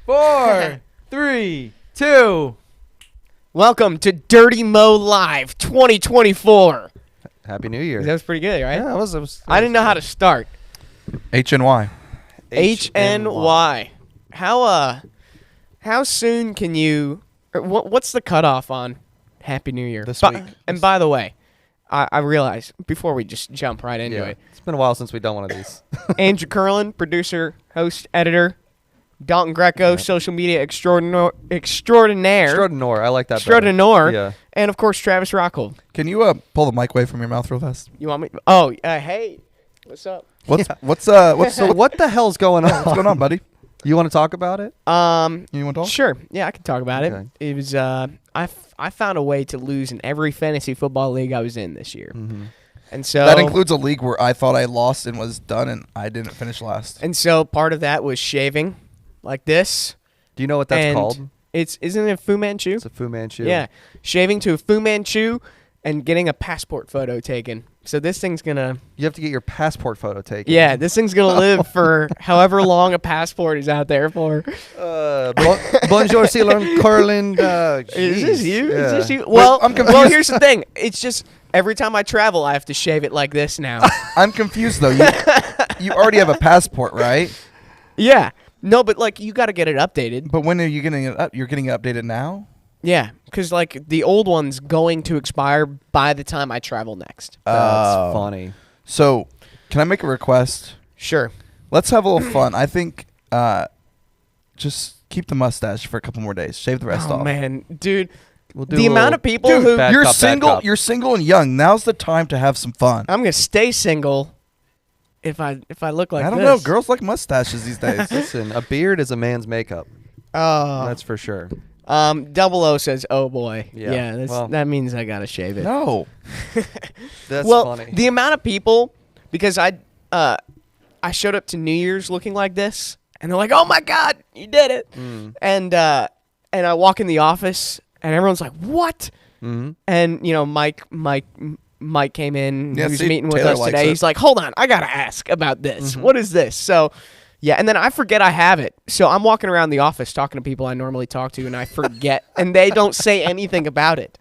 4, 3, 2. Welcome to Dirty Mo Live 2024. Happy New Year. That was pretty good, right? Yeah, it was I didn't know how to start. HNY. HNY. How soon can you? What's the cutoff on Happy New Year? This week. And by the way, I realize before we just jump right into it, It's been a while since we've done one of these. Andrew Curlin, producer, host, editor. Dalton Greco, social media extraordinaire. Extraordinaire. I like that better. Extraordinaire. Yeah. And, of course, Travis Rockhold. Can you pull the mic away from your mouth real fast? You want me? Oh, hey. What's up? What's So what the hell's going on? what's going on, buddy? You want to talk about it? You want to talk? Sure. Yeah, I can talk about Okay. it. It was I found a way to lose in every fantasy football league I was in this year. Mm-hmm. And so That includes a league where I thought I lost and was done, and I didn't finish last. And so part of that was shaving like this. Do you know what that's and called? Isn't it a Fu Manchu? It's a Fu Manchu. Yeah. Shaving to a Fu Manchu and getting a passport photo taken. So this thing's going to... You have to get your passport photo taken. Yeah, this thing's going to live for however long a passport is out there for. Bonjour, Ceylon, Curlin. Is this you? Yeah. Is this you? Well, I'm confused. well, here's the thing. It's just every time I travel, I have to shave it like this now. I'm confused, though. You already have a passport, right? Yeah. No, but, like, you got to get it updated. But when are you getting it up? You're getting it updated now? Yeah, because, like, the old one's going to expire by the time I travel next. That's funny. So, can I make a request? Sure. Let's have a little fun. I think just keep the mustache for a couple more days. Shave the rest Oh, off. man. Dude, We'll do the a amount little- of people Dude, who... Bad you're cop, bad single. cop. You're single and young. Now's the time to have some fun. I'm going to stay single if I look like I this. don't know. Girls like mustaches these days. Listen, a beard is a man's makeup. Oh. That's for sure. Double O says, oh, boy. Yeah, well- that means I got to shave it. No. That's well, funny. the amount of people, because I showed up to New Year's looking like this, and they're like, "Oh my God, you did it!" And I walk in the office, and everyone's like, "What?" Mm-hmm. And Mike came in. Yeah, he was see, meeting with Taylor us likes today. it. He's like, "Hold on, I gotta ask about this. Mm-hmm. What is this?" So. Yeah, and then I forget I have it. So I'm walking around the office talking to people I normally talk to, and I forget, and they don't say anything about it.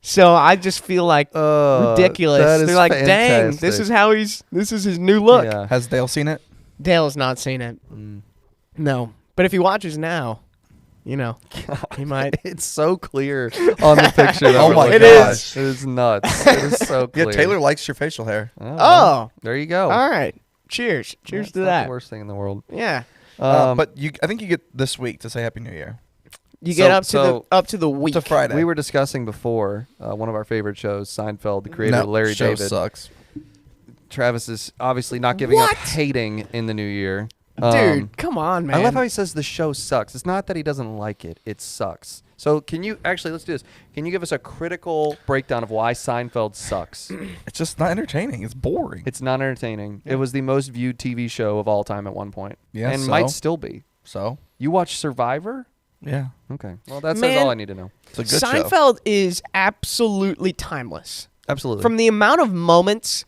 So I just feel like ridiculous. that is They're like, "Dang, fantastic. this is his new look." Yeah. Has Dale seen it? Dale has not seen it. No, but if he watches now, he might. It's so clear on the picture. That Oh we're my looking gosh. at. It is nuts. It is so clear. Yeah, Taylor likes your facial hair. Well, there you go. All right. Cheers. Cheers That's to not that. the worst thing in the world. Yeah. But I think you get this week to say Happy New Year. You get So- up to the week. To Friday. We were discussing before one of our favorite shows, Seinfeld, the creator Larry show David. sucks. Travis is obviously not giving up hating in the new year. Dude, come on, man. I love how he says the show sucks. It's not that he doesn't like it. It sucks. So can you actually, let's do this. Can you give us a critical breakdown of why Seinfeld sucks? It's just not entertaining. It's boring. It's not entertaining. It was the most viewed TV show of all time at one point. Yeah, and so? might still be. So, You watch Survivor? yeah. Okay. Well, that says Man, all I need to know. It's a good show. Seinfeld is absolutely timeless. Absolutely. From the amount of moments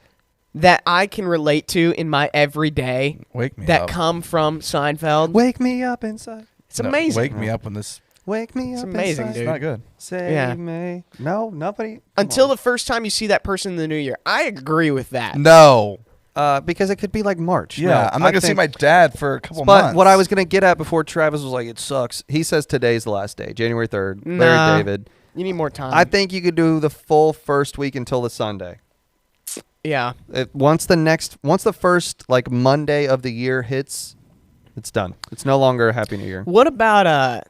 that I can relate to in my everyday Wake me that up. come from Seinfeld, Wake me up inside. it's No, amazing. Wake me up when this. Wake me It's up amazing, inside. dude. It's not good. Save Yeah. me. No, nobody. Until the first time you see that person in the new year. I agree with that. No. because it could be like March. Yeah, No, I'm not I going to see think- my dad for a couple But months. what I was going to get at before Travis was like, it sucks. He says today's the last day, January 3rd. Larry Nah. David. You need more time. I think you could do the full first week until the Sunday. yeah. Once the first like Monday of the year hits, it's done. It's no longer a Happy New Year. What about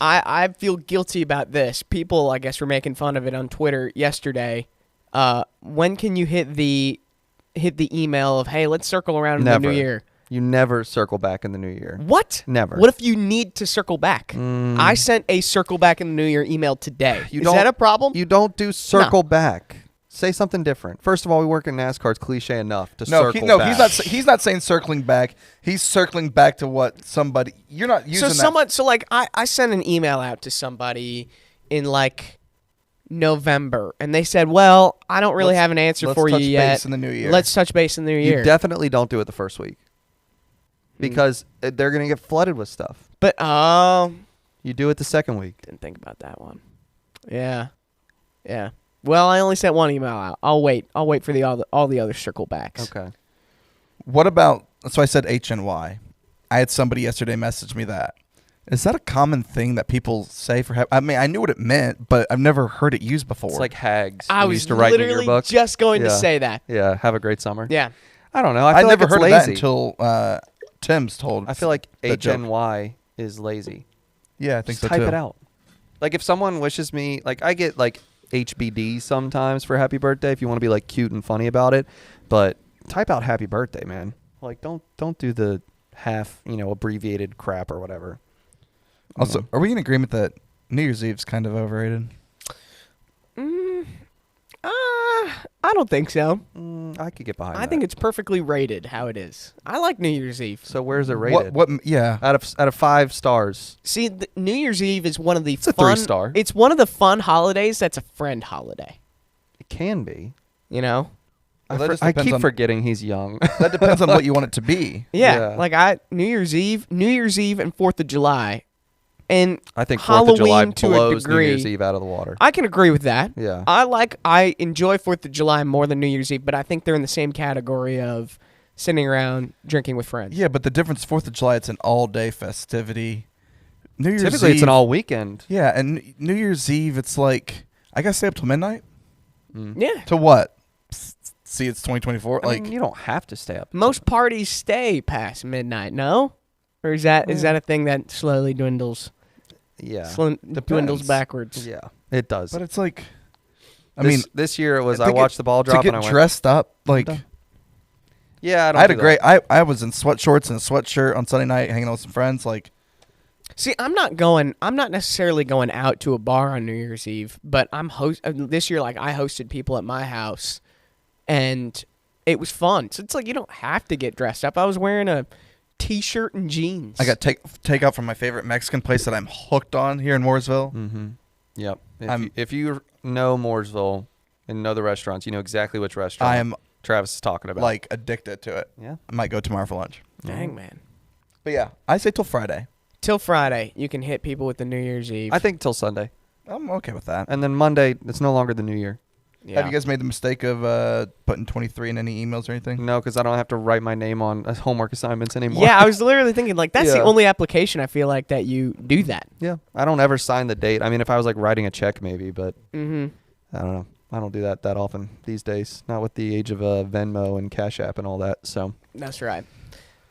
I feel guilty about this. People, I guess, were making fun of it on Twitter yesterday. When can you hit the email of, hey, let's circle around in the new year? You never circle back in the new year. What? Never. What if you need to circle back? I sent a circle back in the new year email today. Is that a problem? You don't do circle back. Say something different. First of all, we work in NASCAR. It's cliche enough to circle back. He's not saying circling back. He's circling back to what somebody. You're not using that. I sent an email out to somebody in like November, and they said, well, I don't really have an answer for you yet. Let's touch base in the new year. Let's touch base in the new year. You definitely don't do it the first week because they're going to get flooded with stuff. But You do it the second week. didn't think about that one. Yeah. Well, I only sent one email out. I'll wait for all the other circle backs. Okay. What about? So I said HNY. I had somebody yesterday message me that. Is that a common thing that people say for? I mean, I knew what it meant, but I've never heard it used before. It's like hags. I You was used to write in your literally book. just going to Yeah. say that. Yeah. Have a great summer. Yeah. I don't know. I I feel never like it's heard lazy. of that until Tim's told. I feel like the joke. HNY is lazy. Yeah, I think Just so type too. it out. Like if someone wishes me, like I get like HBD sometimes for happy birthday if you want to be like cute and funny about it, but type out happy birthday, man. Like don't do the half, abbreviated crap or whatever. Also, are we in agreement that New Year's Eve's kind of overrated? I don't think so. I could get behind that. I think it's perfectly rated how it is. I like New Year's Eve. So where's it rated? What? Yeah. Out of 5 stars. See, New Year's Eve is one of the It's a fun. 3-star. It's one of the fun holidays that's a friend holiday. It can be. You know? Well, that just I depends keep on- forgetting he's young. That depends on what you want it to be. Yeah. Yeah. Like New Year's Eve, and 4th of July, and I think 4th of July Halloween to a blows New degree. Year's Eve out of the water. I can agree with that. Yeah. I enjoy 4th of July more than New Year's Eve, but I think they're in the same category of sitting around drinking with friends. Yeah, but the difference, 4th of July, it's an all-day festivity. New Year's Typically, Eve, it's an all weekend. Yeah, and New Year's Eve, it's like, I gotta stay up till midnight? Yeah. To what? See, it's 2024? I mean, you don't have to stay up. Most parties stay past midnight, no? Or is that a thing that slowly dwindles? Yeah. Dwindles backwards. Yeah, it does. But it's like, this year it was. to I watched get- the ball drop to and get I went. dressed up, like, done. Yeah, I had a great, I was in sweatshorts and a sweatshirt on Sunday night hanging out with some friends, like, See, I'm not necessarily going out to a bar on New Year's Eve, but this year, like, I hosted people at my house, and it was fun. So it's like you don't have to get dressed up. I was wearing a t-shirt and jeans. I got takeout from my favorite Mexican place that I'm hooked on here in Mooresville. Mm-hmm. Yep. If you know Mooresville and know the restaurants, you know exactly which restaurant I am Travis is talking about. like addicted to it. Yeah. I might go tomorrow for lunch. Dang, man. But yeah, I say till Friday. Till Friday, you can hit people with the New Year's Eve. I think till Sunday, I'm okay with that. and then Monday it's no longer the New Year. Yeah. Have you guys made the mistake of putting 23 in any emails or anything? No, because I don't have to write my name on homework assignments anymore. Yeah, I was literally thinking, like, that's the Yeah. only application I feel like that you do that. Yeah. I don't ever sign the date. I mean, if I was like writing a check, maybe, but Mm-hmm. I don't know. I don't do that often these days. Not with the age of Venmo and Cash App and all that. So, That's right.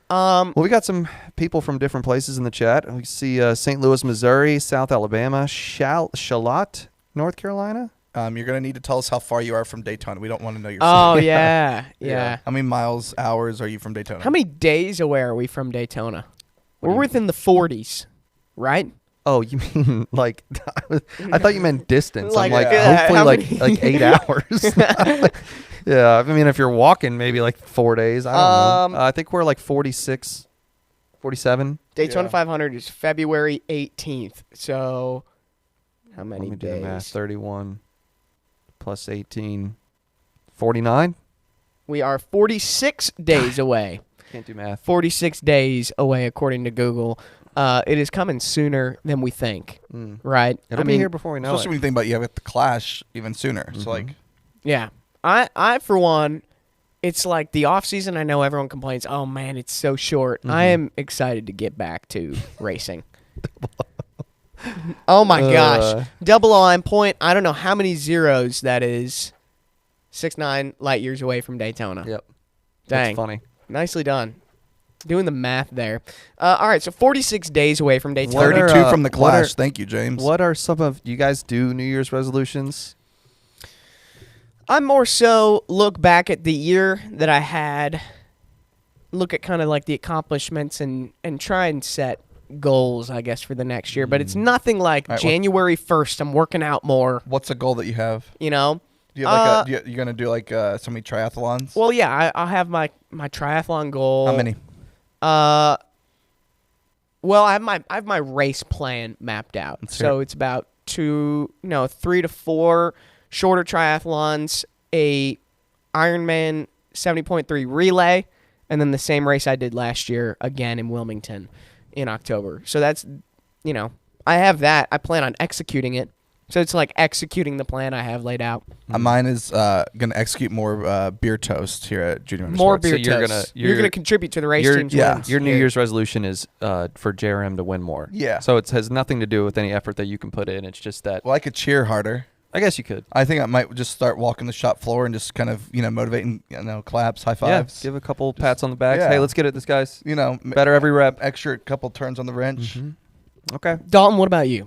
well, we got some people from different places in the chat. We see St. Louis, Missouri, South Alabama, Charlotte, North Carolina. You're gonna need to tell us how far you are from Daytona. We don't want to know your Oh, city. yeah. Yeah. Yeah. How many miles, hours are you from Daytona? How many days away are we from Daytona? What do We're you within the 40s, right? Oh, you mean like? I thought you meant distance. Like, I'm like, how hopefully, many- like 8 hours. Yeah, I mean, if you're walking, maybe like 4 days. I don't know. I think we're like 46, 47. Daytona Yeah. 500 is February 18th. So, how Let many me do the math. days? 31 plus 18, 49. We are 46 days away. Can't do math. 46 days away, according to Google. It is coming sooner than we think, right? It'll be here before we know Especially when it. you think about you have the Clash even sooner. So like, Yeah. I for one, it's like the off season. I know everyone complains, oh man, it's so short. I am excited to get back to racing. Oh my gosh. Double line point. I don't know how many zeros that is. 6-9 light years away from Daytona. Yep. Dang. That's funny. Nicely done. Doing the math there. All right, so 46 days away from Daytona. What are, 32 from the what are- Clash. Thank you, James. What are some of you guys do New Year's resolutions? I more so look back at the year that I had, look at kind of like the accomplishments and try and set goals, I guess, for the next year. But it's nothing like All right, January 1st, I'm working out more, What's a goal that you have? you know? Do you have like you're gonna do like so many triathlons? Well, yeah, I'll have my triathlon goal. How many? Well, I have my race plan mapped out. Let's hear So it's about 3 to 4 shorter triathlons, a Ironman 70.3 relay, and then the same race I did last year again in Wilmington in October. So that's, I have that. I plan on executing it. So it's like executing the plan I have laid out. Mine is going to execute more beer toast here at Junior Motorsports. More beer So you're toast. gonna- You're going to contribute to the race team's wins. Your New Year's resolution is for JRM to win more. Yeah. So it has nothing to do with any effort that you can put in. It's just that. Well, I could cheer harder. I guess you could. I think I might just start walking the shop floor and just kind of, motivating, claps, high fives. Yeah. Give a couple pats on the back. yeah. Hey, let's get it, this guy's. Better every rep. Extra couple turns on the wrench. Okay. Dalton, what about you?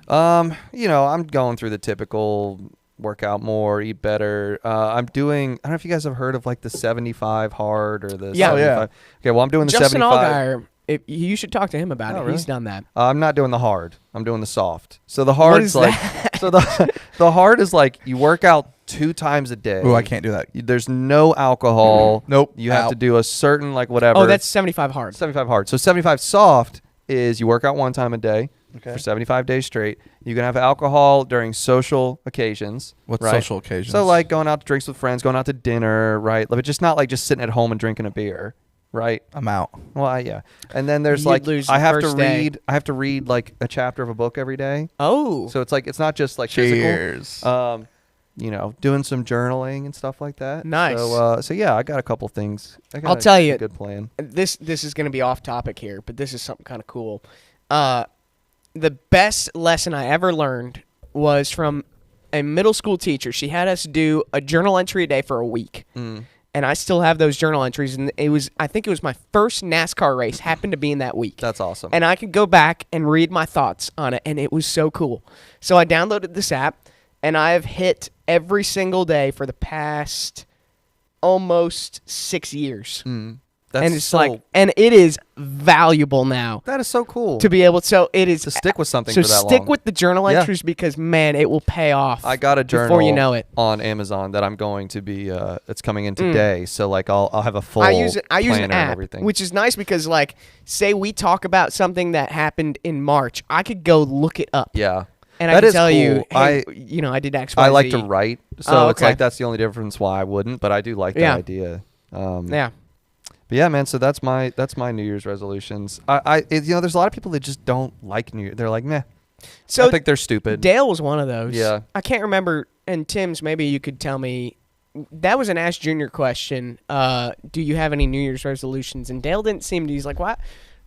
I'm going through the typical work out more, eat better. I'm doing, I don't know if you guys have heard of like the 75 hard or the 75. yeah. Okay, well, I'm doing the Justin 75. Allgaier, you should talk to him about it. really? He's done that. I'm not doing the hard. I'm doing the soft. So the hard's is like, that? so the hard is like you work out 2 times a day. Oh, I can't do that. There's no alcohol. Nope. You have Out. to do a certain like whatever. Oh, that's 75 hard. 75 hard. So 75 soft is you work out 1 time a day. Okay. For 75 days straight. You can have alcohol during social occasions. What right? social occasions? So like going out to drinks with friends, going out to dinner, right? But just not like just sitting at home and drinking a beer, right? I'm out. Well, yeah. And then there's You'd like lose I the have to first day. read. I have to read like a chapter of a book every day. Oh. So it's like it's not just like Cheers. physical. Doing some journaling and stuff like that. Nice. So yeah, I got a couple things. I'll tell you. a good plan. This is going to be off topic here, but this is something kind of cool. The best lesson I ever learned was from a middle school teacher. She had us do a journal entry a day for a week. And I still have those journal entries, and I think it was my first NASCAR race happened to be in that week. That's awesome. And I could go back and read my thoughts on it, and it was so cool. So I downloaded this app, and I have hit every single day for the past almost 6 years. That's And it's and it is valuable now that is so cool to be able. So it is to stick with something So for that stick long. with the journal Yeah. entries because man, it will pay off. I got a journal before you know it. on Amazon that I'm going to be. It's coming in today, so like I'll have a full. I use an planner and app, everything. which is nice because like, say we talk about something that happened in March, I could go look it up. Yeah, And that I can is tell you, cool. hey, I did X, Y, I like Z. to write, so Oh, it's okay. like that's the only difference why I wouldn't. But I do like Yeah. that idea. Yeah. But yeah, man. So that's my New Year's resolutions. There's a lot of people that just don't like New Year. They're like, meh. So I think they're stupid. Dale was one of those. Yeah. I can't remember. And Tim's, maybe you could tell me. That was an Ask Junior question. Do you have any New Year's resolutions? And Dale didn't seem to. He's like, what?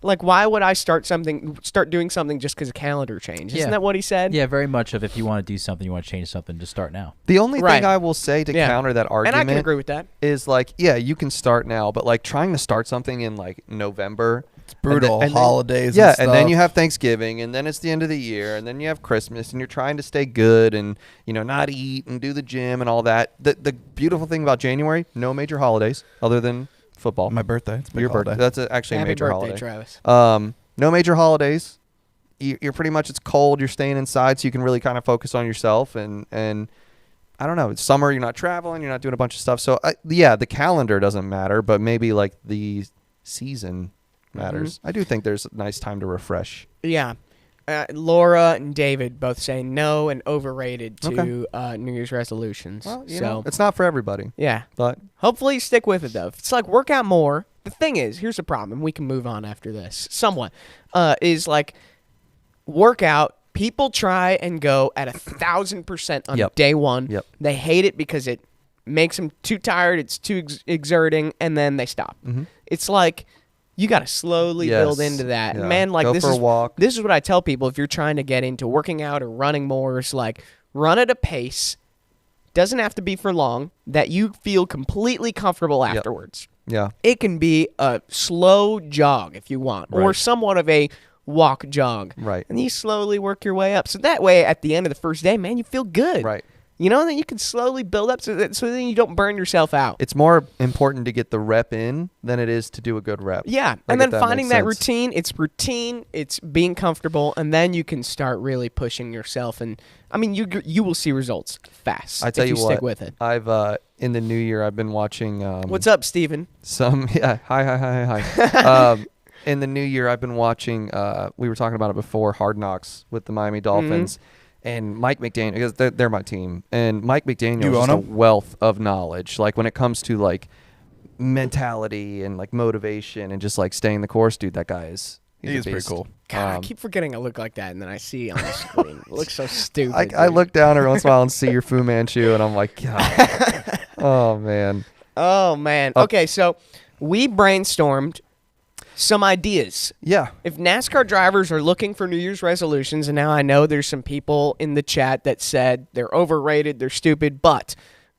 Like, why would I start doing something just because a calendar change? Isn't Yeah. that what he said? Yeah, very much of if you want to do something, you want to change something, just start now. The only Right. thing I will say to Yeah. counter that And argument I can agree with that. is like, yeah, you can start now, but like trying to start something in like November. It's brutal. And then- Holidays. Yeah, and then stuff. you have Thanksgiving, and then it's the end of the year, and then you have Christmas, and you're trying to stay good and not eat and do the gym and all that. The beautiful thing about January, no major holidays other than football. my birthday. It's a big Your holiday. birthday. That's actually a Happy major birthday, holiday. Travis. No major holidays. You're pretty much, it's cold. You're staying inside, so you can really kind of focus on yourself. And I don't know. It's summer. You're not traveling. You're not doing a bunch of stuff. So yeah, the calendar doesn't matter, but maybe like the season matters. I do think there's a nice time to refresh. Yeah. Laura and David both say no and overrated to New Year's resolutions. Well, so it's not for everybody, yeah. but Hopefully you stick with it though. If it's like work out more. The thing is, here's the problem. We can move on after this. Somewhat. Is like workout. People try and go at 1,000% on Yep. day one. Yep. They hate it because it makes them too tired. It's too exerting, and then they stop. It's like you got to slowly build Yes. into that. Yeah. Man, like Go this for a is walk. this is what I tell people if you're trying to get into working out or running more. It's like run at a pace. Doesn't have to be for long. That you feel completely comfortable afterwards. yeah. It can be a slow jog if you want, or Right. somewhat of a walk jog. Right. And you slowly work your way up. So that way, at the end of the first day, man, you feel good. Right. Then you can slowly build up so then you don't burn yourself out. It's more important to get the rep in than it is to do a good rep. Yeah. Like, And if then that finding makes that sense. routine, it's being comfortable, and then you can start really pushing yourself. And, I mean, you will see results fast I tell if you you what, stick with it. I've in the new year I've been watching. What's up, Steven? Hi. In the new year, I've been watching. We were talking about it before. Hard Knocks with the Miami Dolphins, and Mike McDaniel, because they're my team. And Mike McDaniel You is just a own him? wealth of knowledge. Like when it comes to like mentality and like motivation and just like staying the course, dude. That guy is He's He a is pretty beast. cool. God, I keep forgetting I look like that, and then I see on the screen. It looks so stupid. I dude. look down every once in a while and see your Fu Manchu, and I'm like, God. Oh man. Oh man. Okay, so we brainstormed some ideas. Yeah. If NASCAR drivers are looking for New Year's resolutions, and now I know there's some people in the chat that said they're overrated, they're stupid, but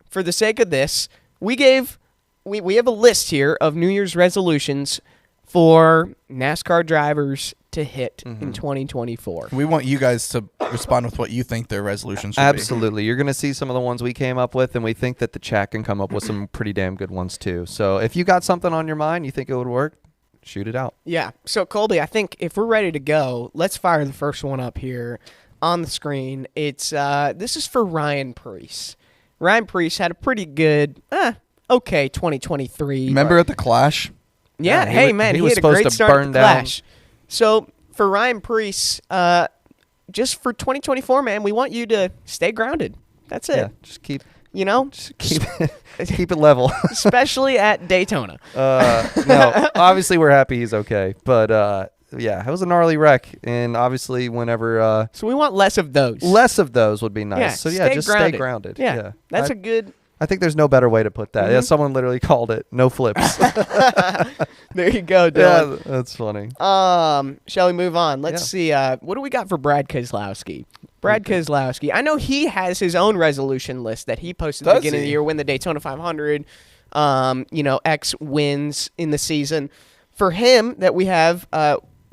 for the sake of this, we have a list here of New Year's resolutions for NASCAR drivers to hit in 2024. We want you guys to respond with what you think their resolutions should be. Absolutely. You're going to see some of the ones we came up with, and we think that the chat can come up with some pretty damn good ones too. So if you got something on your mind, you think it would work, shoot it out. Yeah. So Colby, I think if we're ready to go, let's fire the first one up here on the screen. It's this is for Ryan Preece. Ryan Preece had a pretty good, okay 2023. Remember at the Clash? Yeah, Yeah, hey he man, he was had a supposed great to start at burn the down. Clash. So for Ryan Preece, just for 2024, man, we want you to stay grounded. That's it. Yeah. Just keep it level. Especially at Daytona. No, obviously we're happy he's okay, but yeah, it was a gnarly wreck, and obviously whenever So we want less of those. less of those would be nice. Yeah, So yeah, stay just grounded. stay grounded. Yeah, that's I, a good. I think there's no better way to put that. Yeah, Mhm. someone literally called it no flips. There you go, Yeah, Dylan. that's funny. Shall we move on? Let's Yeah. see. What do we got for Brad Keselowski? Brad Keselowski. I know he has his own resolution list that he posted at the Does beginning of he? the year. Win the Daytona 500. X wins in the season. For him, that we have.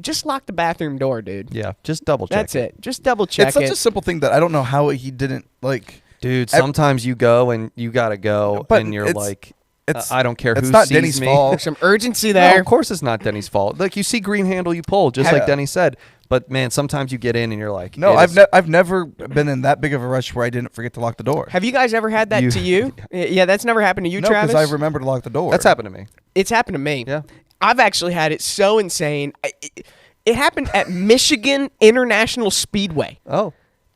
Just lock the bathroom door, dude. Yeah, just double check. That's it. Just double check It's such it. a simple thing that I don't know how he didn't like. Dude, sometimes you go and you gotta go, But and you're it's- like, It's I don't care who It's not sees Denny's me. fault. There's some urgency No, there. of course it's not Denny's fault. Like you see green handle, you pull, just like Yeah. Denny said. But man, sometimes you get in and you're like, No, it is- I've never been in that big of a rush where I didn't forget to lock the door. Have you guys ever had that You- to you? Yeah, that's never happened to you, No, Travis. because I remember to lock the door. That's happened to me. It's happened to me. Yeah. I've actually had it so insane. It happened at Michigan International Speedway. Oh,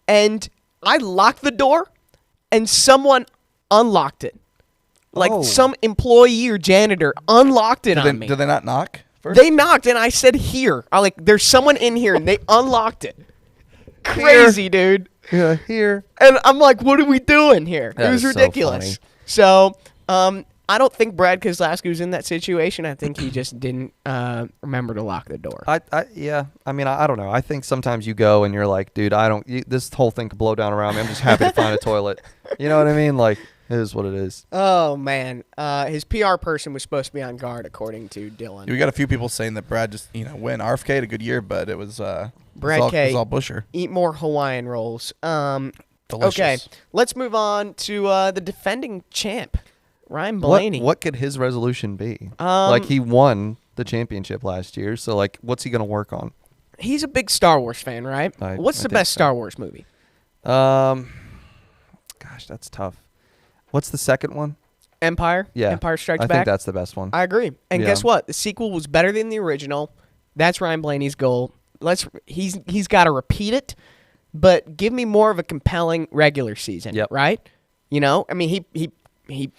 And I locked the door, and someone unlocked it. Like Oh. some employee or janitor unlocked it on me. Did they not knock first? They knocked, and I said, "Here." I like, "There's someone in here," and they unlocked it. Crazy, dude. yeah, here. And I'm like, "What are we doing here?" That It was is so ridiculous. funny. So, I don't think Brad Keselowski was in that situation. I think he just didn't remember to lock the door. Yeah. I mean, I don't know. I think sometimes you go and you're like, dude, this whole thing could blow down around me. I'm just happy to find a toilet. You know what I mean? Like, it is what it is. Oh man, his PR person was supposed to be on guard, according to Dylan. We got a few people saying that Brad just win. RFK had a good year, but it was Brad it was K. all Busher. Eat more Hawaiian rolls. Delicious. Okay, let's move on to the defending champ, Ryan Blaney. What could his resolution be? Like, he won the championship last year, so like, what's he gonna work on? He's a big Star Wars fan, right? What's I the think best so. Star Wars movie? Gosh, that's tough. What's the second one? Empire. Yeah, Empire Strikes I Back. think that's the best one. I agree. And Yeah. guess what? The sequel was better than the original. That's Ryan Blaney's goal. He's got to repeat it, but give me more of a compelling regular season. Yep. Right? I mean, he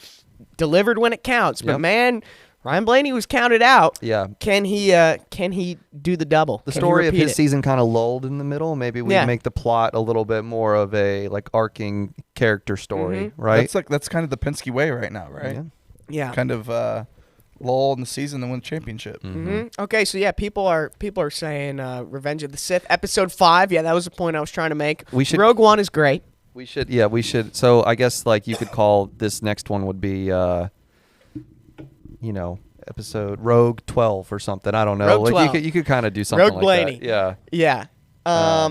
delivered when it counts, but Yep. man, Ryan Blaney was counted out. Yeah. Can he do the double? The Can he story of repeat his it? season kind of lulled in the middle. Maybe we Yeah. make the plot a little bit more of a like arcing character story, right? That's kind of the Penske way right now, right? Yeah. Yeah. Kind of lull in the season and win the championship. Mm-hmm. Okay, so yeah, people are saying Revenge of the Sith episode 5. Yeah, that was the point I was trying to make. We should- Rogue One is great. We should. So I guess like you could call this next one would be, episode Rogue 12 or something. I don't know. Rogue like 12. you could kind of do something Rogue like Blaney. that. Yeah. Yeah.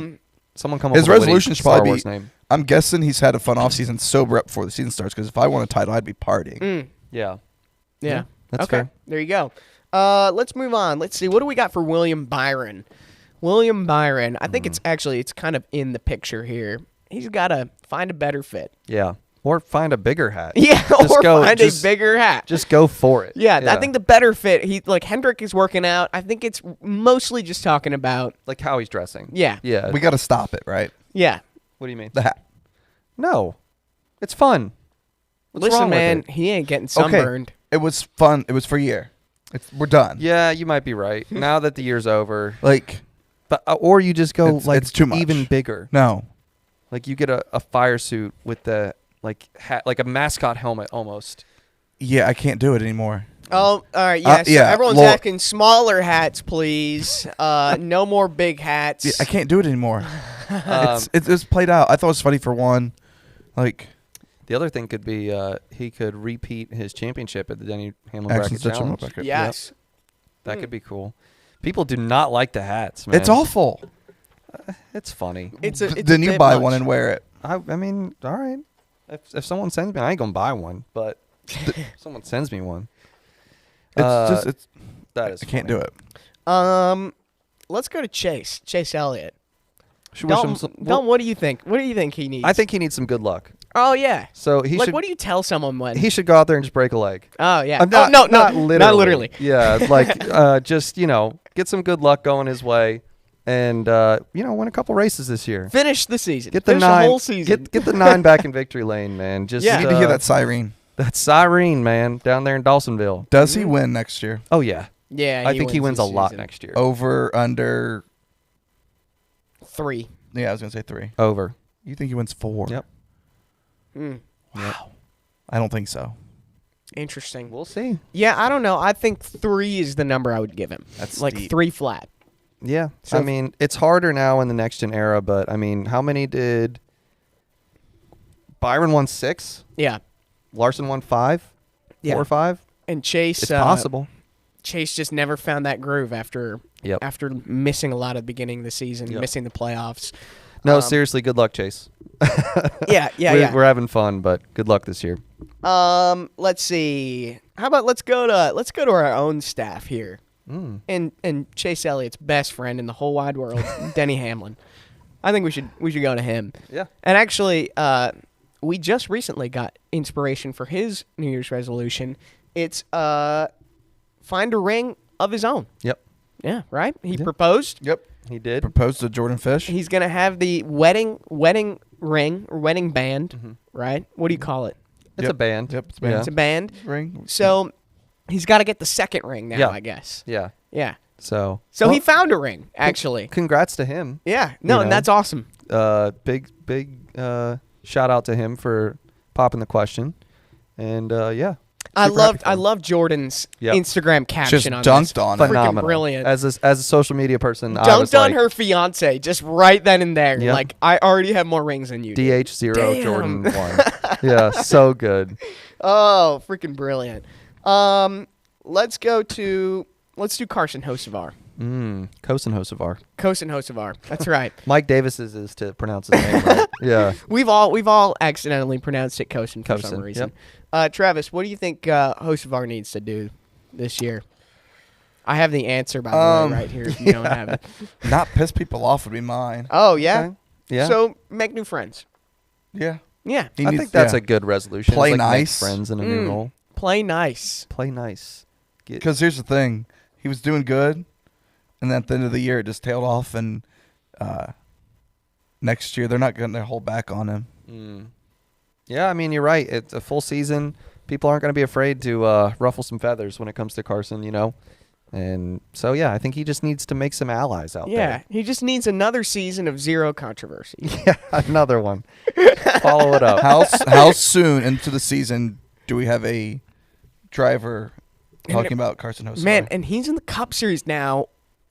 Someone come up His with a witty resolution should Star probably Wars be. name. I'm guessing he's had a fun offseason sober up before the season starts. Because if I won a title, I'd be partying. Yeah. Yeah. That's okay. fair. There you go. Let's move on. Let's see. What do we got for William Byron? William Byron. I think it's kind of in the picture here. He's got to find a better fit. Yeah. Or find a bigger hat. Yeah, Just or go- find just- a bigger hat. Just go for it. Yeah, I think the better fit. Hendrick is working out. I think it's mostly just talking about. like how he's dressing. Yeah. Yeah. We got to stop it, right? Yeah. What do you mean? The hat. No. It's fun. What's Listen, wrong with man, it? he ain't getting sunburned. It was fun. It was for a year. We're done. Yeah, you might be right. Now that the year's over, Like, but or you just go it's too much. even bigger. no. Like you get a fire suit with the hat, like a mascot helmet almost. Yeah, I can't do it anymore. Oh, all right. Yes. yeah, Everyone's Lord. asking smaller hats, please. No more big hats. Yeah, I can't do it anymore. It's played out. I thought it was funny for one. Like, The other thing could be he could repeat his championship at the Denny Hamlin Action Bracket Stitch Challenge. Bracket. Yes. That could be cool. People do not like the hats, man. It's awful. It's funny. It's a. It's Then a you bit buy much. one and wear it. I mean, all right. If someone sends me, I ain't gonna buy one. But if someone sends me one. It's That is. I can't funny. do it. Let's go to Chase. Chase Elliott. Should wish him Dalton, some, Dalton, what do you think? What do you think he needs? I think he needs some good luck. Oh yeah. So he Like, should. what do you tell someone when? He should go out there and just break a leg. Oh yeah. I'm not, no, not literally. Not literally. Yeah, like just get some good luck going his way, and win a couple races this year. Finish the season. Get the Finish 9. the whole season. Get the 9 back in victory lane, man. Just Yeah. You need to hear that siren. that siren, man, down there in Dawsonville. Does he win next year? Oh yeah, Yeah. I think he wins a this lot season. next year. Over, under. 3. Yeah, I was gonna say 3. Over. You think he wins 4? Yep. Hmm. Wow. I don't think so. Interesting. We'll see. Yeah, I don't know. I think 3 is the number I would give him. That's like steep. 3 flat. Yeah, So I mean it's harder now in the next gen era, but I mean, how many did Byron won? 6? Yeah. Larson won 5? Yeah. 4 or 5? And Chase. It's possible. Chase just never found that groove after Yep. after missing a lot at the beginning of the season, Yep. missing the playoffs. No, seriously, good luck, Chase. Yeah, We're having fun, but good luck this year. Let's see. How about let's go to our own staff here. Mm. And Chase Elliott's best friend in the whole wide world, Denny Hamlin. I think we should go to him. Yeah. And actually, we just recently got inspiration for his New Year's resolution. It's find a ring of his own. Yep. Yeah, right? He Yeah. proposed. Yep. He did. Proposed to Jordan Fish. He's going to have the wedding ring or wedding band, right? What do you call it? It's a band. Yep, it's a Yeah. band. It's a band. Ring. So he's got to get the second ring now, Yeah. I guess. Yeah. Yeah. So. So he Well, found a ring, actually. Congrats to him. Yeah. No, you and know. that's awesome. Big shout out to him for popping the question, and yeah. I Super happy for him. love Jordan's Yep. Instagram caption Just on dunked this. on it. Freaking Phenomenal. brilliant. As a social media person, I was Dunked on like, her fiance just right then and there. Yeah. Like, I already have more rings than you do. DH0 Damn. Jordan 1. Yeah, so good. Oh, freaking brilliant. Let's do Carson Hocevar. Carson Hocevar. Carson Hocevar. That's right. Mike Davis's is to pronounce his name right. Yeah. We've all accidentally pronounced it Carson for some Carson, reason. Travis, what do you think Hocevar needs to do this year? I have the answer by the way right here if you don't have it. Not piss people off would be mine. Oh yeah. Okay. Yeah. So make new friends. Yeah. Yeah. He I needs- think that's yeah. a good resolution. Play It's like make nice. friends in a new role. Play nice. Play nice. Get Because here's the thing, he was doing good, and then at the end of the year it just tailed off. And next year they're not going to hold back on him. Yeah, I mean you're right. It's a full season. People aren't going to be afraid to ruffle some feathers when it comes to Carson, And so yeah, I think he just needs to make some allies out Yeah. there. He just needs another season of zero controversy. Yeah, another one. Follow it up. How soon into the season do we have a driver talking about Carson Hocevar? Man, and he's in the Cup Series now,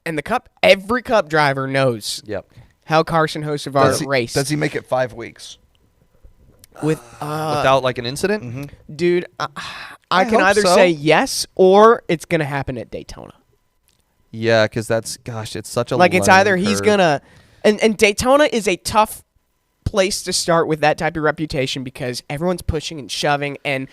and every Cup driver knows Yep. how Carson Hocevar raced. Does he make it 5 weeks? Without like an incident? Mm-hmm. Dude, I I can hope either so. say yes or it's going to happen at Daytona. Yeah, because it's such a Like, it's learning either he's curve. going to... And Daytona is a tough place to start with that type of reputation because everyone's pushing and shoving, and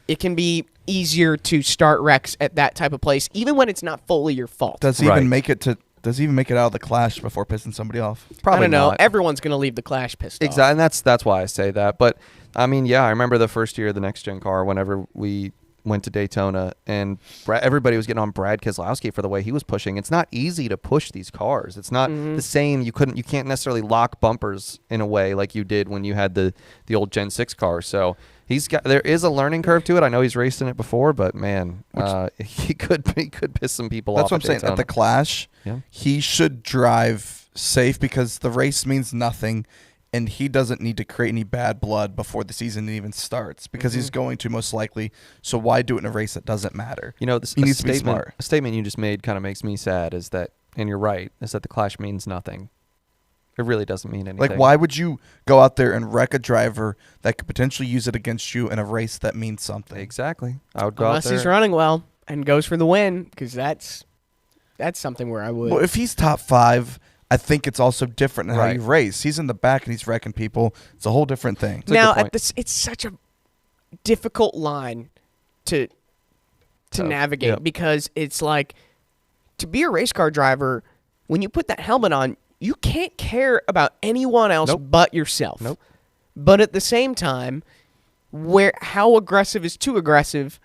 it can be easier to start wrecks at that type of place, even when it's not fully your fault. Does he Right. even make it to? Does he even make it out of the clash before pissing somebody off? Probably I don't know. not. Everyone's going to leave the Clash pissed off. Exactly, and that's why I say that. But I mean, yeah, I remember the first year of the next gen car. Whenever we went to Daytona, and everybody was getting on Brad Keselowski for the way he was pushing. It's not easy to push these cars. It's not the same. You can't necessarily lock bumpers in a way like you did when you had the old Gen 6 car. So there is a learning curve to it. I know he's raced in it before, but man, he could piss some people off. That's what I'm saying. At the Clash, he should drive safe because the race means nothing. And he doesn't need to create any bad blood before the season even starts because he's going to most likely. So why do it in a race that doesn't matter? He needs to be smart. A statement you just made kind of makes me sad is that, and you're right, is that the Clash means nothing. It really doesn't mean anything. Like, why would you go out there and wreck a driver that could potentially use it against you in a race that means something? Exactly. I would go Unless out there. he's running well and goes for the win, because that's something where I would. Well, if he's top 5, I think it's also different in how Right. you race. He's in the back and he's wrecking people. It's a whole different thing. Now, it's such a difficult line to navigate because it's like, to be a race car driver, when you put that helmet on, you can't care about anyone else but yourself. Nope. But at the same time, how aggressive is too aggressive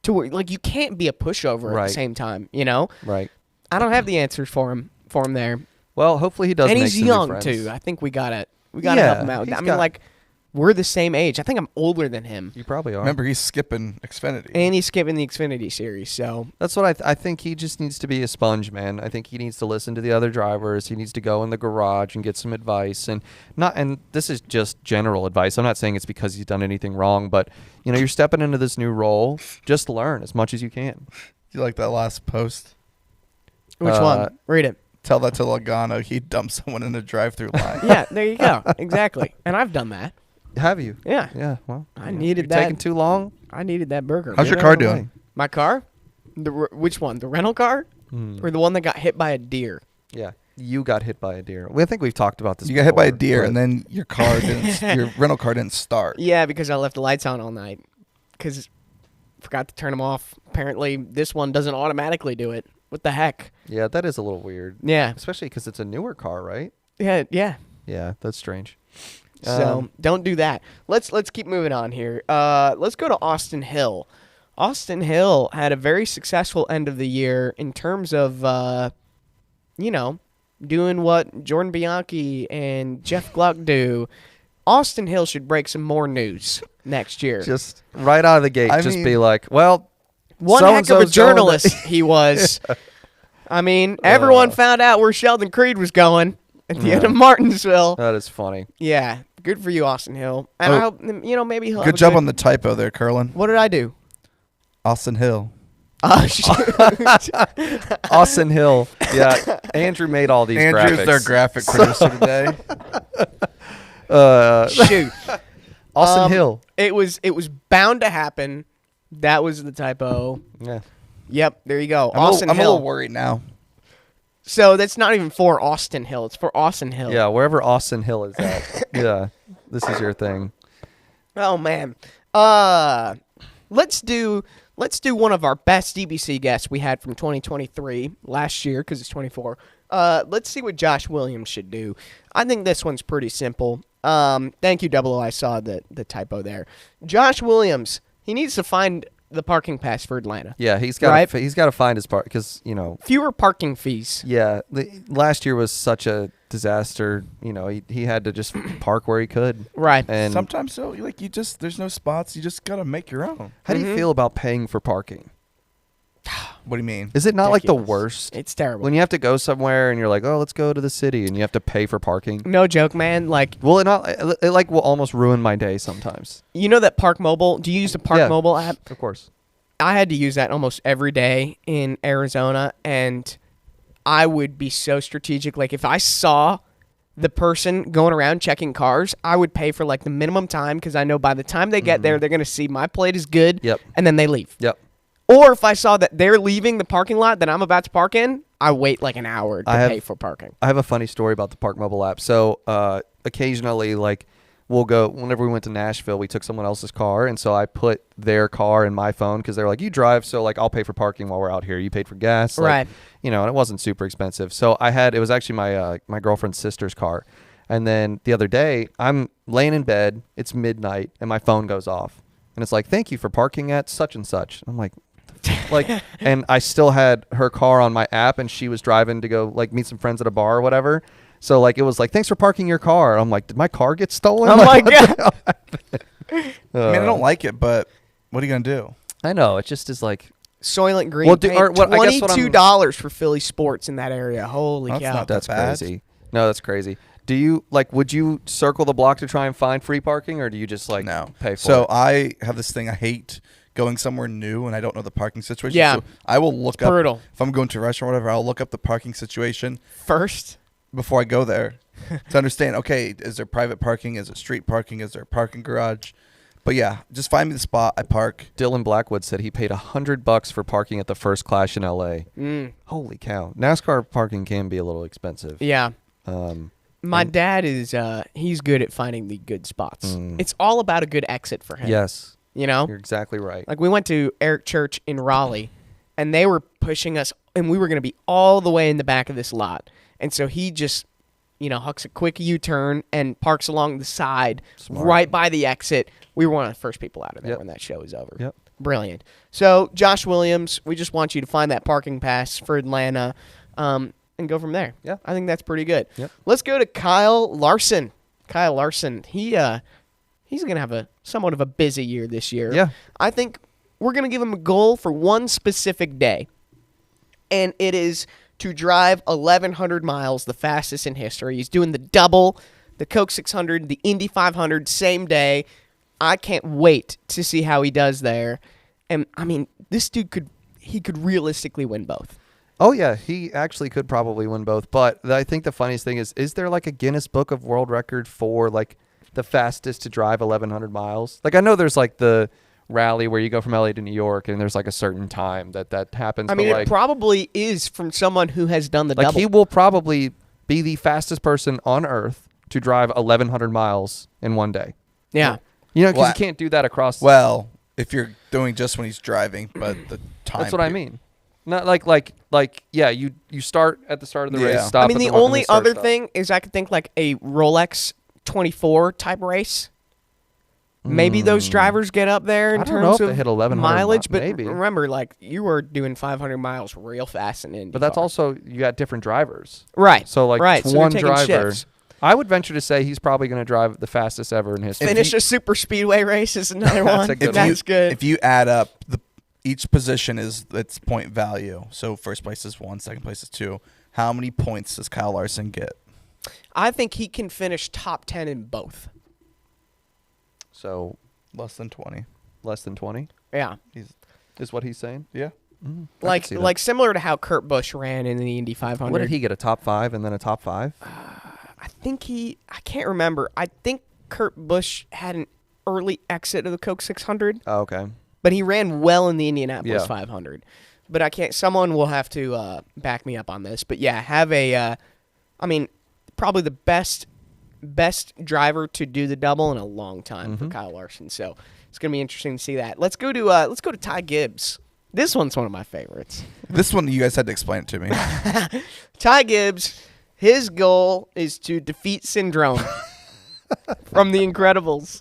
to where, like, you can't be a pushover at the same time, you know? Right. I don't have the answers for him there. Well, hopefully he does. And make he's some new young friends. too. I think we gotta help him out. I mean, like, we're the same age. I think I'm older than him. You probably are. Remember, he's skipping Xfinity. And he's skipping the Xfinity series, so That's what I think. He just needs to be a sponge, man. I think he needs to listen to the other drivers. He needs to go in the garage and get some advice, and this is just general advice. I'm not saying it's because he's done anything wrong, but you're stepping into this new role. Just learn as much as you can. You like that last post? which one? Read it. Tell that to Logano. He dumped someone in the drive-through line. Yeah, there you go. Exactly. And I've done that. Have you? Yeah. Yeah. Well, I needed you're that. taking too long. I needed that burger. How's your Get car out of the doing? way. My car? Which one? The rental car? Or the one that got hit by a deer? Yeah. You got hit by a deer. I think we've talked about this. You got hit by a before, deer, but- and then your car didn't. Your rental car didn't start. Yeah, because I left the lights on all night. Because forgot to turn them off. Apparently, this one doesn't automatically do it. What the heck? Yeah, that is a little weird. Yeah. Especially because it's a newer car, right? Yeah. Yeah, that's strange. So don't do that. Let's keep moving on here. Let's go to Austin Hill. Austin Hill had a very successful end of the year in terms of, doing what Jordan Bianchi and Jeff Gluck do. Austin Hill should break some more news next year. Just right out of the gate, be like, well, One heck of a so-and-so's journalist going to- he was. I mean, everyone found out where Sheldon Creed was going at the end of Martinsville. That is funny. Yeah, good for you, Austin Hill. And I hope, maybe he'll have Good a job on the typo there, Curlin. What did I do? Austin Hill. Oh, shoot. Austin Hill. Yeah, Andrew made all these Andrew's graphics. their graphic producer today. Shoot. Austin Hill. It was bound to happen. That was the typo. Yeah. Yep, there you go. I'm Austin a Hill. little worried now. So that's not even for Austin Hill. It's for Austin Hill. Yeah, wherever Austin Hill is at. Yeah, this is your thing. Oh man. Let's do one of our best DBC guests we had from 2023 last year because it's 24. Let's see what Josh Williams should do. I think this one's pretty simple. Thank you, Double O. I saw the typo there. Josh Williams, he needs to find the parking pass for Atlanta. Yeah, he's got Right? he's got to find his part because Fewer parking fees. Yeah, last year was such a disaster. He had to just park where he could. Right. And Sometimes there's no spots. You just gotta make your own. how do you feel about paying for parking? What do you mean? Is it not like the Ridiculous. worst? It's terrible. When you have to go somewhere and you're like, oh, let's go to the city, and you have to pay for parking. No joke, man. Like, Well, it will almost ruin my day sometimes. you know that Park Mobile? Do you use the Park Yeah. Mobile app? Of course. I had to use that almost every day in Arizona, and I would be so strategic. Like, if I saw the person going around checking cars, I would pay for like the minimum time because I know by the time they get there, they're going to see my plate is good, Yep. and then they leave. Yep. Or if I saw that they're leaving the parking lot that I'm about to park in, I wait like an hour to pay for parking. I have a funny story about the Park Mobile app. So occasionally, like, we'll go, whenever we went to Nashville, we took someone else's car. And so I put their car in my phone because they're like, you drive, so like I'll pay for parking while we're out here. You paid for gas. Like, Right. And it wasn't super expensive. So it was actually my girlfriend's sister's car. And then the other day, I'm laying in bed, it's midnight, and my phone goes off. and it's like, thank you for parking at such and such. I'm like, and I still had her car on my app, and she was driving to go like meet some friends at a bar or whatever. So like it was like, thanks for parking your car. I'm like, did my car get stolen? Oh Like, my God. I mean, I don't like it, but what are you gonna do? I know, it just is like, Soylent Green Well, paid I guess what I'm- $22 for Philly sports in that area. Holy That's cow. not that's bad. crazy. No, that's crazy. Do you like? Would you circle the block to try and find free parking, or do you just like No. pay for So it? I have this thing. I hate going somewhere new and I don't know the parking situation. Yeah. So I will look up. brutal. If I'm going to a restaurant or whatever, I'll look up the parking situation First. before I go there to understand, okay, is there private parking? Is it street parking? Is there a parking garage? But yeah, just find me the spot. I park. Dylan Blackwood said he paid $100 for parking at the First Clash in LA. Holy cow! NASCAR parking can be a little expensive. Yeah. My and- dad is he's good at finding the good spots. It's all about a good exit for him. Yes, You know? you're exactly right. Like we went to Eric Church in Raleigh and they were pushing us and we were going to be all the way in the back of this lot. And so he just, hucks a quick U-turn and parks along the side Smart. right by the exit. We were one of the first people out of there Yep. when that show was over. Yep. Brilliant. So, Josh Williams, we just want you to find that parking pass for Atlanta and go from there. Yeah. I think that's pretty good. Yep. Let's go to Kyle Larson. Kyle Larson, he's going to have somewhat of a busy year this year. Yeah. I think we're going to give him a goal for one specific day, and it is to drive 1,100 miles, the fastest in history. He's doing the double, the Coke 600, the Indy 500, same day. I can't wait to see how he does there. And, I mean, this dude could realistically win both. Oh yeah, he actually could probably win both. But I think the funniest thing is there like a Guinness Book of World Record for like the fastest to drive 1,100 miles? Like I know there's like the rally where you go from LA to New York, and there's like a certain time that happens. I mean, but, like, it probably is from someone who has done the like double. he will probably be the fastest person on Earth to drive 1,100 miles in one day. Yeah. Because Well, you can't do that across. Well, if you're doing just when he's driving, but the time. That's what I mean. Not like yeah. You start at the start of the race. Yeah. Stop. I mean, at the one, and only then start, other stop. thing is I could think like a Rolex 24 type race. Maybe those drivers get up there in I don't know terms if they of hit 1,100 mileage, but maybe. remember, like you were doing 500 miles real fast in Indy. But that's also you got different drivers. right. So like right. So one you're taking driver. shifts. I would venture to say he's probably going to drive the fastest ever in history. Finish a super speedway race is another That's one. a good That's good. If you add up each position is its point value. So first place is 1, second place is 2. How many points does Kyle Larson get? I think he can finish top 10 in both. So Less than 20. less than 20 Yeah. is what he's saying. Yeah. I could Like see that. like similar to how Kurt Busch ran in the Indy 500. What did he get? A top 5 and then a top 5? I think I can't remember. I think Kurt Busch had an early exit of the Coke 600. Oh, okay. But he ran well in the Indianapolis Yeah. 500. But I can't. Someone will have to back me up on this. But yeah, have a. I mean, probably the best driver to do the double in a long time for Kyle Larson. So it's gonna be interesting to see that. Let's go to Ty Gibbs. This one's one of my favorites. This one, you guys had to explain it to me. Ty Gibbs, his goal is to defeat Syndrome from The Incredibles.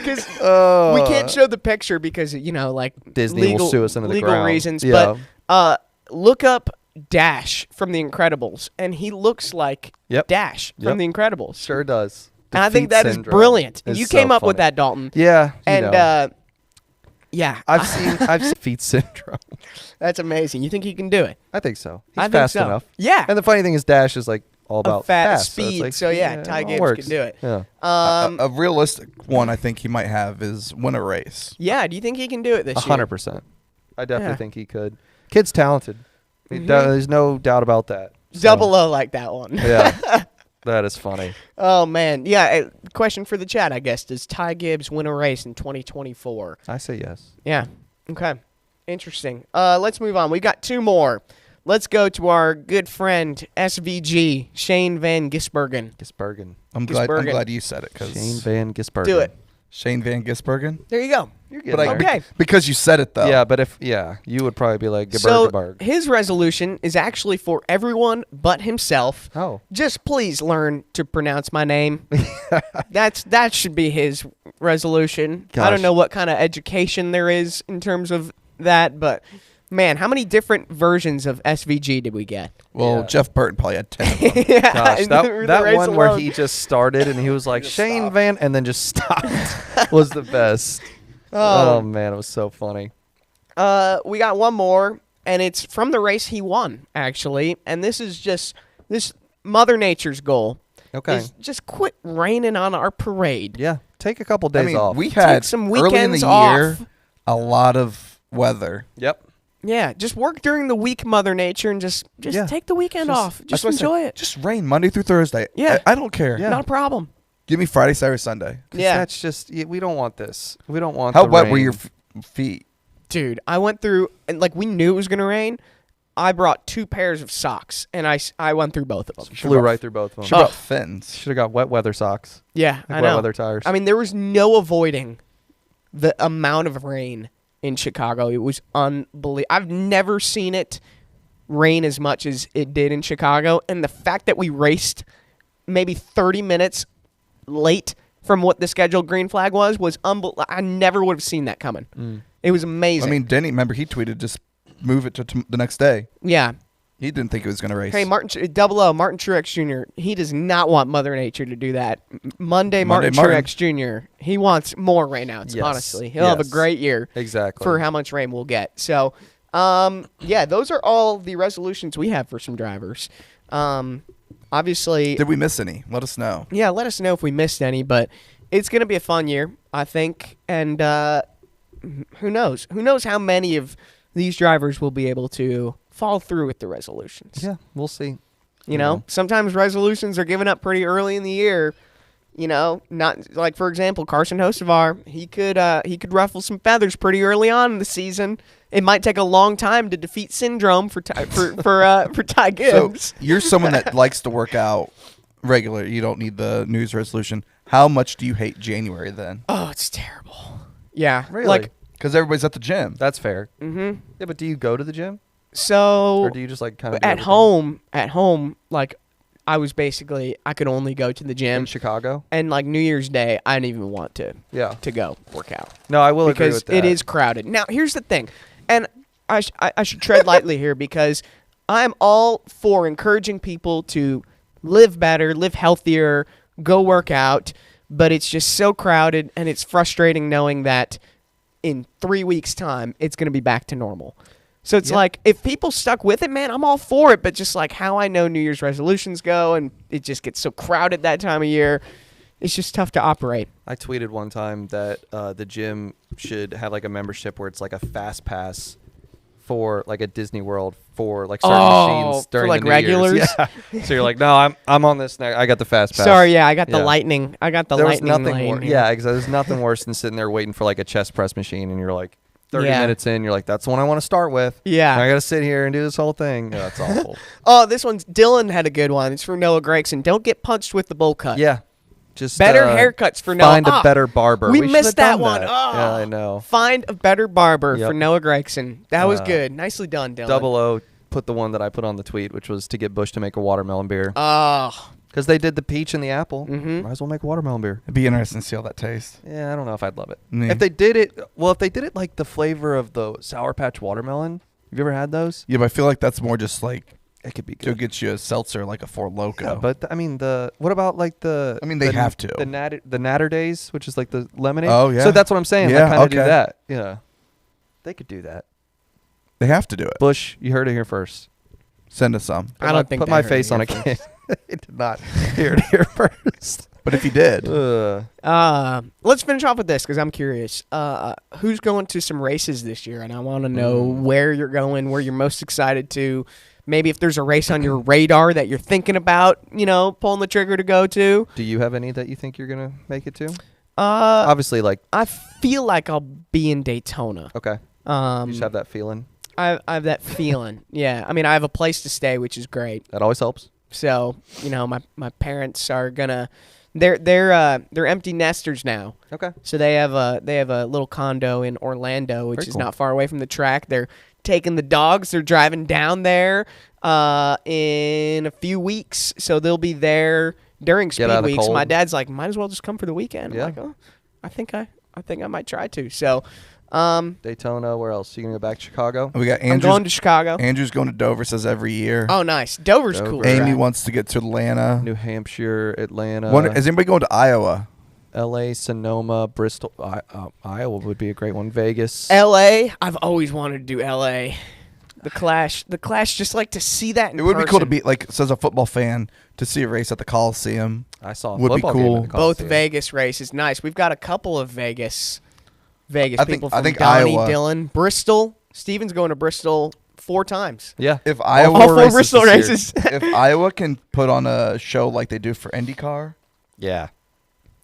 Because we can't show the picture because, like Disney will sue us into the legal ground. reasons. Yeah. But look up Dash from The Incredibles, and he looks like Yep. Dash from Yep. The Incredibles. Sure does. And I think Defeat that is syndrome brilliant. And is you so came up with funny. that, Dalton. Yeah. And yeah, I've seen defeat syndrome. that's amazing. You think he can do it? I think so. He's I think fast so. enough. Yeah. And the funny thing is Dash is like all about fast, speed. it's So, like, yeah, Ty it all Gibbs works. can do it. Yeah. A realistic one I think he might have is win a race. Yeah, do you think he can do it this year? 100%. I definitely Yeah. think he could. Kid's talented. There's no doubt about that. So, Double O like that one. Yeah. That is funny. Oh, man. Yeah, question for the chat, I guess. Does Ty Gibbs win a race in 2024? I say yes. Yeah. Okay. Interesting. Let's move on. We got 2 more. Let's go to our good friend, SVG, Shane Van Gisbergen. Gisbergen. I'm Gisbergen. glad you said it because Shane Van Gisbergen. Do it. Shane Van Gisbergen. There you go. You're getting But there. Okay. because you said it though. Yeah, but you would probably be like, So Gebergeberg. his resolution is actually for everyone but himself. Oh. Just please learn to pronounce my name. That should be his resolution. I don't Gosh. know what kind of education there is in terms of that, but man, how many different versions of SVG did we get? Well, Yeah. Jeff Burton probably had 10 of them. Yeah, Gosh, in the that race one where alone. he just started and he was like, Shane Van, and then just stopped was the best. Oh, man, it was so funny. We got one more, and it's from the race he won, actually. And this is just this Mother Nature's goal. Okay. Is just quit raining on our parade. Yeah, take a couple days off. we had some early in the weekends year off. a lot of weather. Yep. Yeah, just work during the week, Mother Nature, and just Yeah. take the weekend off. Just That's what I said. enjoy it. Just rain Monday through Thursday. Yeah. I don't care. Yeah. Not a problem. Give me Friday, Saturday, Sunday. 'Cause Yeah. that's just, we don't want this. We don't want How the wet rain. were your feet? Dude, I went through, and like we knew it was going to rain. I brought 2 pairs of socks, and I went through both of them. Flew right through both of Should them. have brought fins. Should have got wet weather socks. Yeah, Like I wet know. weather tires. I mean, there was no avoiding the amount of rain in Chicago. It was unbelievable. I've never seen it rain as much as it did in Chicago, and the fact that we raced maybe 30 minutes late from what the scheduled green flag was unbelievable. I never would have seen that coming. It was amazing. I mean, Denny, remember he tweeted just move it to the next day. yeah. He didn't think it was going to race. Hey, Martin Truex Jr., he does not want Mother Nature to do that. Monday Martin Martin. Truex Jr., he wants more rainouts, Yes. honestly. He'll have a Yes. great year Exactly. for how much rain we'll get. So, yeah, those are all the resolutions we have for some drivers. Obviously, Did we miss any? Let us know. yeah, let us know if we missed any, but it's going to be a fun year, I think. And who knows? Who knows how many of these drivers will be able to follow through with the resolutions. Yeah, we'll see. You know, sometimes resolutions are given up pretty early in the year. You know, not like, for example, Carson Hocevar. He could ruffle some feathers pretty early on in the season. It might take a long time to defeat syndrome for Ty So Gibbs. you're someone that likes to work out regular. You don't need the news resolution. How much do you hate January then? Oh, it's terrible. Yeah, Really? like Because everybody's at the gym. That's fair. Mm-hmm. Yeah, but do you go to the gym? so Or do you just like kind of at home, like I could only go to the in gym, Chicago? and like New Year's Day, I didn't even want to Yeah. go work out. No, I will agree Because with that. it is crowded. Now, here's the thing, and I should tread lightly here because I'm all for encouraging people to live better, live healthier, go work out, but it's just so crowded, and it's frustrating knowing that in 3 weeks' time, it's going to be back to normal. So it's like, if people stuck with it, man, I'm all for it, but just like how I know New Year's resolutions go, and it just gets so crowded that time of year, it's just tough to operate. I tweeted one time that the gym should have like a membership where it's like a fast pass for like a Disney World for like certain machines for, during like, the New Year's. regulars? Yeah. So you're like, no, I'm on this now. I got the fast pass. Sorry, yeah, I got the Yeah. lightning. I got the There was lightning nothing lane. worse. Yeah, exactly. There's nothing worse than sitting there waiting for like a chest press machine, and you're like 30 Yeah. minutes in, you're like, that's the one I want to start with. Yeah. And I got to sit here and do this whole thing. Yeah, that's awful. Oh, this one's Dylan had a good one. It's for Noah Gregson. Don't get punched with the bowl cut. Yeah. Just Better haircuts for Noah. Find a better barber. We should missed have that done one. that. Oh. Yeah, I know. Find a better barber Yep. for Noah Gregson. That was Uh, good. Nicely done, Dylan. 00 put the one that I put on the tweet, which was to get Bush to make a watermelon beer. Oh. Because they did the peach and the apple. Mhm. Might as well make a watermelon beer. It'd be interesting to see how that tastes. Yeah, I don't know if I'd love it. Yeah. If they did it, like the flavor of the Sour Patch watermelon. Have you ever had those? Yeah, but I feel like that's more just like It could be to good. get you a seltzer like a Four Loko. Yeah, but what about like the? I mean, they have to. the Natter Days, which is like the lemonade. Oh, yeah. So that's what I'm saying. Yeah, Like, kind of do okay. that. Yeah, they could do that. They have to do it. Bush, you heard it here first. Send us some. I don't think put they my heard face it on a here can. It did not hear it here first. But if you did, Let's finish off with this because I'm curious. Who's going to some races this year? And I want to know where you're going, where you're most excited to. Maybe if there's a race on your radar that you're thinking about, pulling the trigger to go to. Do you have any that you think you're gonna make it to? Uh, Obviously, like I feel like I'll be in Daytona. okay, you just have that feeling. I have that feeling. Yeah. I mean, I have a place to stay, which is great. That always helps. So, my parents are gonna They're empty nesters now. Okay. So they have a little condo in Orlando, which Very is cool. not far away from the track. They're taking the dogs. They're driving down there in a few weeks, so they'll be there during Get out speed of the weeks. cold. My dad's like, might as well just come for the weekend. Yeah. I'm like, oh, I think I might try to. So, Daytona. Where else? You gonna go back to Chicago? We got I'm Andrew's, going to Chicago. Andrew's going to Dover, says every year. Oh, nice. Dover's Dover. cool. Amy track. wants to get to Atlanta. New Hampshire, Atlanta, Is anybody going to Iowa? L.A., Sonoma, Bristol. Iowa would be a great one. Vegas. L.A. I've always wanted to do L.A. The Clash, just like to see that in It would be cool to person. be like, as a football fan, to see a race at the Coliseum. I saw a would be football game cool. at the Both Coliseum. Vegas races, nice. We've got a couple of Vegas I think- people I from think Donnie, Iowa. Dillon, Bristol. Steven's going to Bristol 4 times. Yeah. If Iowa, All four races Bristol this year. races. if Iowa can put on a show like they do for IndyCar, Yeah.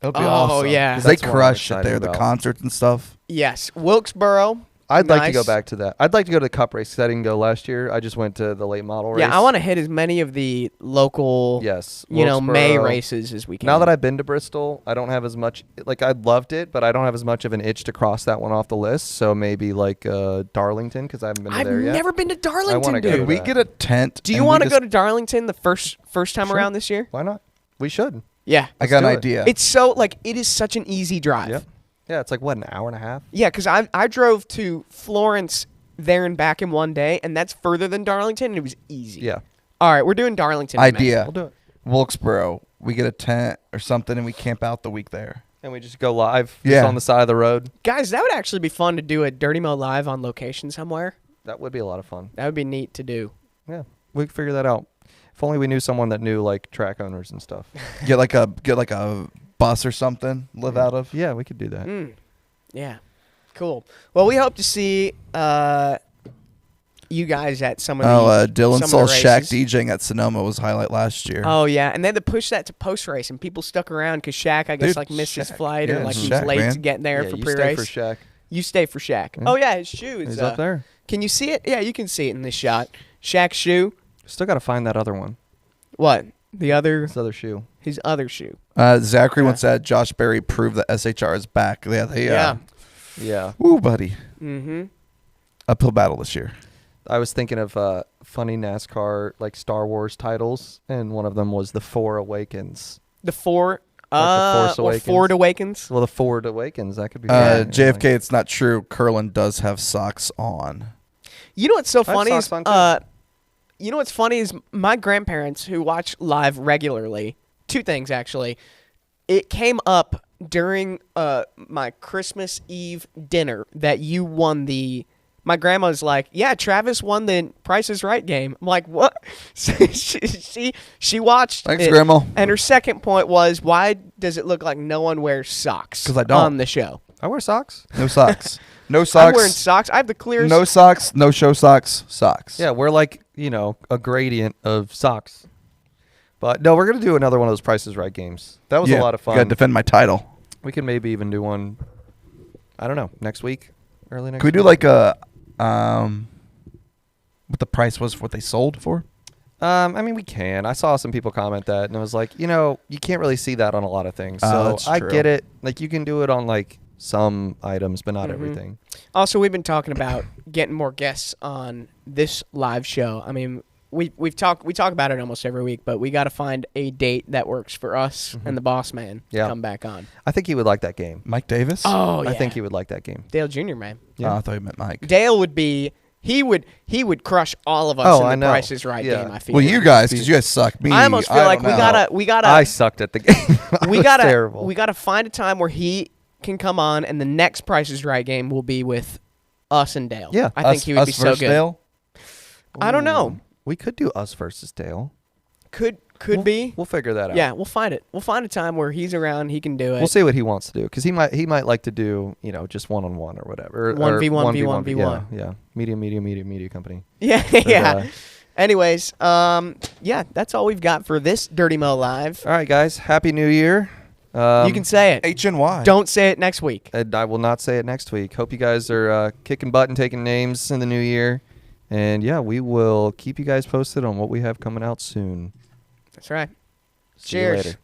it'll be Oh, awesome. yeah. 'Cause they That's one I'm crush it excited there, the about. concerts and stuff. Yes, Wilkesboro. I'd like to go Nice. back to that. I'd like to go to the Cup race because I didn't go last year. I just went to the late model race. Yeah, I want to hit as many of the local, Yes. May Wilkesboro. races as we can. Now that I've been to Bristol, I don't have as much. Like, I loved it, but I don't have as much of an itch to cross that one off the list. So maybe like Darlington because I haven't been I've there yet. never been to wanna Darlington, go dude. to Could we that. get a tent? Do you and we want to just- go to Darlington the first time Sure. around this year? Why not? We should. Yeah. I got an do it. idea. It's so it is such an easy drive. Yep. Yeah, it's like what, an hour and a half? Yeah, because I drove to Florence there and back in one day, and that's further than Darlington, and it was easy. Yeah. All right, we're doing Darlington. in May. idea. We'll do it. Wilkesboro. We get a tent or something and we camp out the week there. And we just go live Yeah. just on the side of the road. Guys, that would actually be fun to do a Dirty Mo live on location somewhere. That would be a lot of fun. That would be neat to do. Yeah. We could figure that out. If only we knew someone that knew like track owners and stuff. Get like a bus or something. Live out of. Yeah, we could do that. Yeah. Cool. Well, we hope to see you guys at some of the Dylan some saw of the Shaq races. DJing at Sonoma was highlight last year. Oh yeah, and they had to push that to post race, and people stuck around because Shaq, I guess, Dude, missed his Shaq. flight Yeah, or like he Shaq, was late man. to get there Yeah, for you pre-race. stay for Shaq. You stay for Shaq. Yeah. Oh yeah, his shoe is He's up there. Can you see it? Yeah, you can see it in this shot. Shaq's shoe. Still got to find that other one. What? The other, This other shoe. his other shoe. Zachary Yeah. once said Josh Berry proved that SHR is back. Yeah, Yeah. Yeah. Woo, buddy. Mm-hmm. Uphill battle this year. I was thinking of funny NASCAR like Star Wars titles, and one of them was The Four Awakens. The Force Awakens. or Ford Awakens. Well, The Ford Awakens. That could be. JFK, it's not true. Curlin does have socks on. You know what's so I have funny is socks on, too. you know what's funny is my grandparents who watch live regularly. 2 things actually. It came up during my Christmas Eve dinner that you won the. My grandma's like, yeah, Travis won the Price is Right game. I'm like, what? she watched Thanks, it, Grandma. and her second point was, why does it look like no one wears socks 'Cause I don't. on the show? I wear socks. No socks. No I'm socks. wearing socks. I have the clearest. No socks. No show socks. Socks. Yeah, we're like a gradient of socks. But no, we're gonna do another one of those Price is Right games. That was a lot of fun. Got to defend my title. We can maybe even do one. I don't know, next week, early next. Could we do week? like a what the price was for what they sold for? I mean, we can. I saw some people comment that, and I was like, you can't really see that on a lot of things. So that's I true. get it. Like, you can do it on like some items, but not everything. Also, we've been talking about getting more guests on this live show. I mean, we talk about it almost every week, but we got to find a date that works for us and the boss man to Yeah. come back on. I think he would like that game. Mike Davis? Oh, yeah. I think he would like that game. Dale Jr. man. Yeah. Oh, I thought you meant Mike. Dale would be he would crush all of us Oh, in I the know. Price is Right Yeah. game. I feel. Well, like. you guys, because you guys suck. Me, I almost feel I like don't we know. gotta I sucked at the game. I we was gotta terrible. we gotta find a time where he can come on, and the next Price is Right game will be with us and Dale. Yeah. I think he would us be so versus good. Dale? I don't know. We could do us versus Dale. Could We'll- be. We'll figure that out. Yeah, we'll find it. We'll find a time where he's around. He can do it. We'll see what he wants to do because he might like to do just 1-on-1 or whatever. Or 1v1, 1v1. V1. Yeah. Media company. Yeah, But, yeah. Anyways, yeah, that's all we've got for this Dirty Mo Live. All right, guys. Happy New Year. You can say it. HNY. Don't say it next week. And I will not say it next week. Hope you guys are kicking butt and taking names in the new year. And yeah, we will keep you guys posted on what we have coming out soon. That's right. See you Cheers. later.